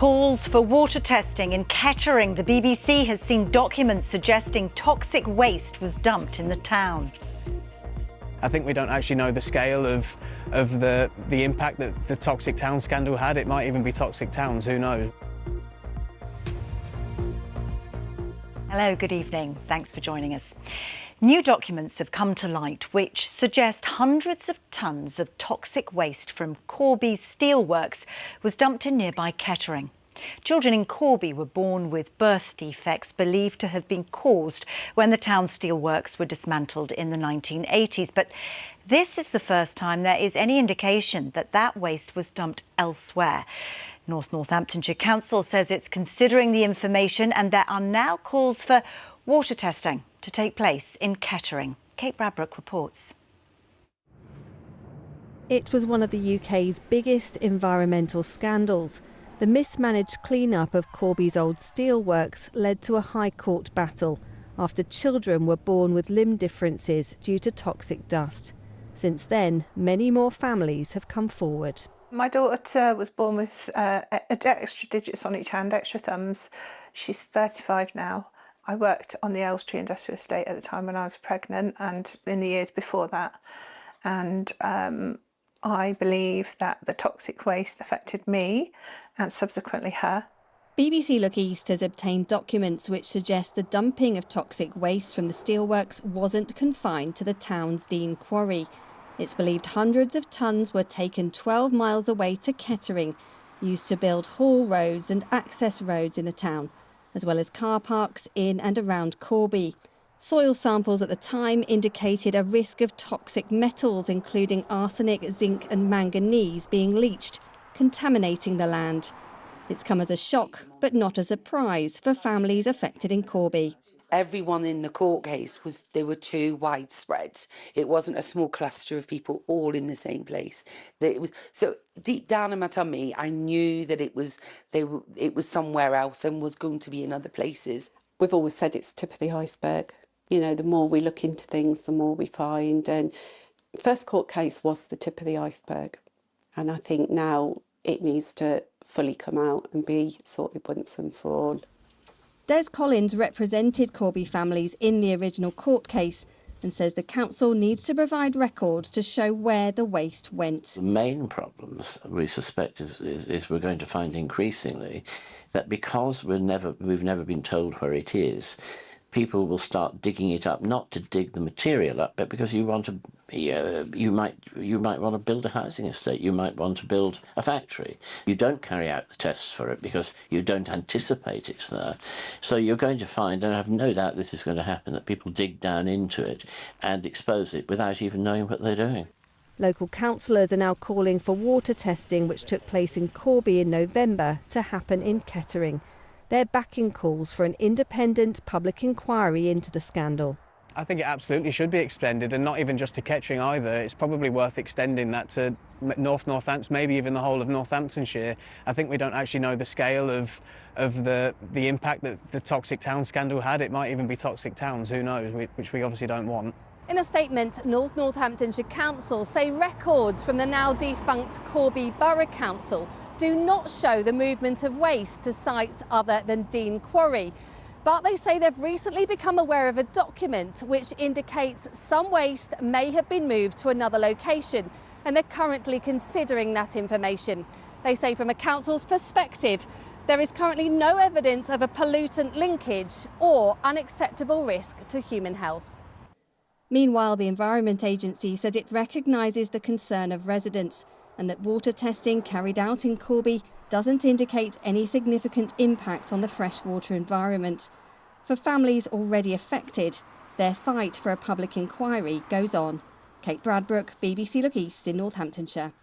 Calls for water testing in Kettering. The BBC has seen documents suggesting toxic waste was dumped in the town. I think we don't actually know the scale of the impact that the Toxic Town scandal had. It might even be toxic towns, who knows? Hello, good evening. Thanks for joining us. New documents have come to light which suggest hundreds of tonnes of toxic waste from Corby Steelworks was dumped in nearby Kettering. Children in Corby were born with birth defects believed to have been caused when the town's steelworks were dismantled in the 1980s. But this is the first time there is any indication that that waste was dumped elsewhere. North Northamptonshire Council says it's considering the information and there are now calls for water testing to take place in Kettering. Kate Bradbrook reports. It was one of the UK's biggest environmental scandals. The mismanaged clean-up of Corby's old steelworks led to a High Court battle after children were born with limb differences due to toxic dust. Since then, many more families have come forward. My daughter was born with extra digits on each hand, extra thumbs. She's 35 now. I worked on the Elstree Industrial Estate at the time when I was pregnant and in the years before that. And I believe that the toxic waste affected me and subsequently her. BBC Look East has obtained documents which suggest the dumping of toxic waste from the steelworks wasn't confined to the town's Dean Quarry. It's believed hundreds of tonnes were taken 12 miles away to Kettering, used to build haul roads and access roads in the town, as well as car parks in and around Corby. Soil samples at the time indicated a risk of toxic metals, including arsenic, zinc and manganese, being leached, contaminating the land. It's come as a shock, but not a surprise for families affected in Corby. Everyone in the court case they were too widespread. It wasn't a small cluster of people all in the same place. So deep down in my tummy, I knew that it was somewhere else and was going to be in other places. We've always said it's tip of the iceberg. You know, the more we look into things, the more we find. And first court case was the tip of the iceberg. And I think now it needs to fully come out and be sorted once and for all. Des Collins represented Corby families in the original court case and says the council needs to provide records to show where the waste went. The main problems we suspect is we're going to find increasingly that because we've never been told where it is, people will start digging it up, not to dig the material up, but because you want to, you might want to build a housing estate, you might want to build a factory. You don't carry out the tests for it because you don't anticipate it's there. So you're going to find, and I have no doubt this is going to happen, that people dig down into it and expose it without even knowing what they're doing. Local councillors are now calling for water testing, which took place in Corby in November, to happen in Kettering. They're backing calls for an independent public inquiry into the scandal. I think it absolutely should be extended, and not even just to Kettering either. It's probably worth extending that to North Northampton, maybe even the whole of Northamptonshire. I think we don't actually know the scale of the impact that the Toxic Town scandal had. It might even be toxic towns, who knows, which we obviously don't want. In a statement, North Northamptonshire Council say records from the now defunct Corby Borough Council do not show the movement of waste to sites other than Dean Quarry. But they say they've recently become aware of a document which indicates some waste may have been moved to another location, and they're currently considering that information. They say from a council's perspective, there is currently no evidence of a pollutant linkage or unacceptable risk to human health. Meanwhile, the Environment Agency says it recognises the concern of residents and that water testing carried out in Corby doesn't indicate any significant impact on the freshwater environment. For families already affected, their fight for a public inquiry goes on. Kate Bradbrook, BBC Look East in Northamptonshire.